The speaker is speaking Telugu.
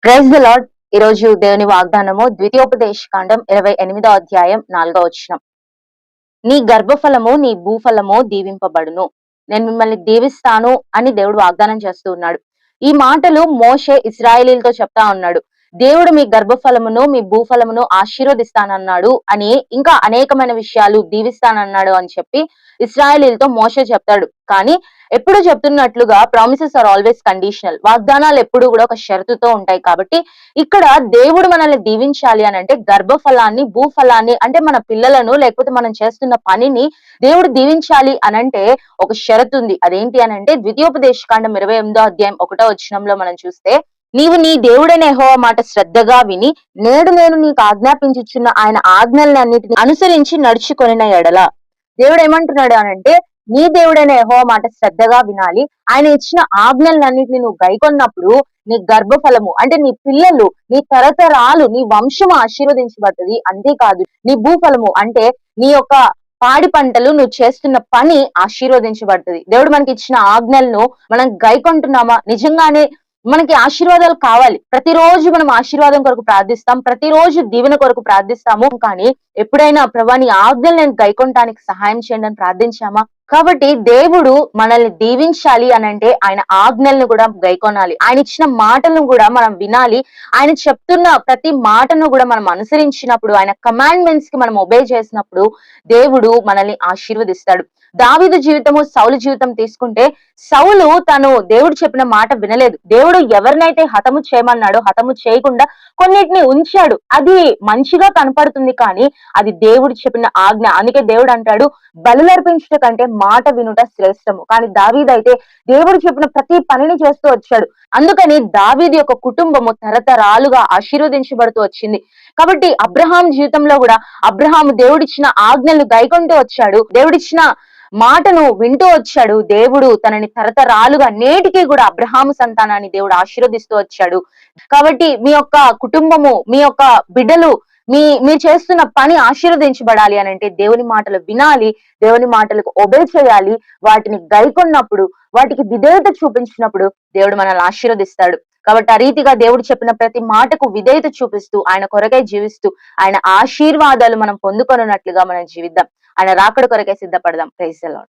Praise the lord. ఈ రోజు దేవుని వాగ్దానము ద్వితీయోపదేశ కాండం 28వ అధ్యాయం 4వ వచనం. నీ గర్భఫలము నీ భూఫలము దీవింపబడును, నేను మిమ్మల్ని దీవిస్తాను అని దేవుడు వాగ్దానం చేస్తూ ఉన్నాడు. ఈ మాటలు మోషే ఇశ్రాయేలీలతో చెప్తా ఉన్నాడు. దేవుడు మీ గర్భఫలమును మీ భూఫలమును ఆశీర్వదిస్తానన్నాడు అని, ఇంకా అనేకమైన విషయాలు దీవిస్తానన్నాడు అని చెప్పి ఇశ్రాయేలీలతో మోషే చెప్తాడు. కానీ ఎప్పుడు చెప్తున్నట్లుగా ప్రామిసెస్ ఆర్ ఆల్వేస్ కండిషనల్. వాగ్దానాలు ఎప్పుడు కూడా ఒక షరతుతో ఉంటాయి. కాబట్టి ఇక్కడ దేవుడు మనల్ని దీవించాలి అని అంటే గర్భఫలాన్ని భూఫలాన్ని అంటే మన పిల్లలను లేకపోతే మనం చేస్తున్న పనిని దేవుడు దీవించాలి అనంటే ఒక షరతు ఉంది. అదేంటి అనంటే ద్వితీయోపదేశ కాండం 28వ అధ్యాయం 1వ వచనంలో మనం చూస్తే, నీవు నీ దేవుడైన యెహోవా మాట శ్రద్ధగా విని నేడు నేను నీకు ఆజ్ఞాపించుచున్న ఆయన ఆజ్ఞలన్నిటిని అనుసరించి నడుచుకొనిన ఎడల. దేవుడు ఏమంటున్నాడు అనంటే నీ దేవుడైన యెహోవా మాట శ్రద్ధగా వినాలి. ఆయన ఇచ్చిన ఆజ్ఞలన్నిటిని నువ్వు గైకొన్నప్పుడు నీ గర్భఫలము అంటే నీ పిల్లలు, నీ తరతరాలు, నీ వంశము ఆశీర్వదించబడుతుంది. అంతేకాదు నీ భూఫలము అంటే నీ యొక్క పాడి పంటలు, నువ్వు చేస్తున్న పని ఆశీర్వదించబడుతుంది. దేవుడు మనకి ఇచ్చిన ఆజ్ఞలను మనం గైకొంటున్నామా? నిజంగానే మనకి ఆశీర్వాదాలు కావాలి. ప్రతిరోజు మనం ఆశీర్వాదం కొరకు ప్రార్థిస్తాం, ప్రతిరోజు దీవెన కొరకు ప్రార్థిస్తాము. కానీ ఎప్పుడైనా ప్రభా నీ ఆజ్ఞలు నేను గైకొనటానికి సహాయం చేయండి అని ప్రార్థించామా? కాబట్టి దేవుడు మనల్ని దీవించాలి అనంటే ఆయన ఆజ్ఞలను కూడా గైకొనాలి. ఆయన ఇచ్చిన మాటలను కూడా మనం వినాలి. ఆయన చెప్తున్న ప్రతి మాటను కూడా మనం అనుసరించినప్పుడు, ఆయన కమాండ్మెంట్స్ కి మనం ఒబే చేసినప్పుడు దేవుడు మనల్ని ఆశీర్వదిస్తాడు. దావీదు జీవితము సౌలు జీవితం తీసుకుంటే, సౌలు తను దేవుడు చెప్పిన మాట వినలేదు. దేవుడు ఎవరినైతే హతము చేయమన్నాడో హతము చేయకుండా కొన్నిటిని ఉంచాడు. అది మంచిగా కనపడుతుంది, కానీ అది దేవుడు చెప్పిన ఆజ్ఞ. అందుకే దేవుడు అంటాడు, బలులర్పించుట కంటే మాట వినుట శ్రేష్టము. కానీ దావీదైతే దేవుడు చెప్పిన ప్రతి పనిని చేస్తూ వచ్చాడు. అందుకని దావీదు యొక్క కుటుంబము తరతరాలుగా ఆశీర్వదించబడుతూ వచ్చింది. కాబట్టి అబ్రహాం జీవితంలో కూడా అబ్రహాము దేవుడిచ్చిన ఆజ్ఞలను గైకొంటూ వచ్చాడు, దేవుడిచ్చిన మాటను వింటూ వచ్చాడు. దేవుడు తనని తరతరాలుగా నేటికి కూడా అబ్రహాము సంతానాన్ని దేవుడు ఆశీర్వదిస్తూ వచ్చాడు. కాబట్టి మీ యొక్క కుటుంబము, మీ యొక్క బిడ్డలు, మీరు చేస్తున్న పని ఆశీర్వదించబడాలి అని అంటే దేవుని మాటలు వినాలి, దేవుని మాటలకు ఒబే చేయాలి. వాటిని గైకొన్నప్పుడు, వాటికి విధేయత చూపించినప్పుడు దేవుడు మనల్ని ఆశీర్వదిస్తాడు. కాబట్టి ఆ రీతిగా దేవుడు చెప్పిన ప్రతి మాటకు విధేయత చూపిస్తూ ఆయన కొరకై జీవిస్తూ ఆయన ఆశీర్వాదాలు మనం పొందుకొనున్నట్లుగా మనం జీవిద్దాం. ఆయన రాకడ కొరకై సిద్ధపడదాం. Praise the lord.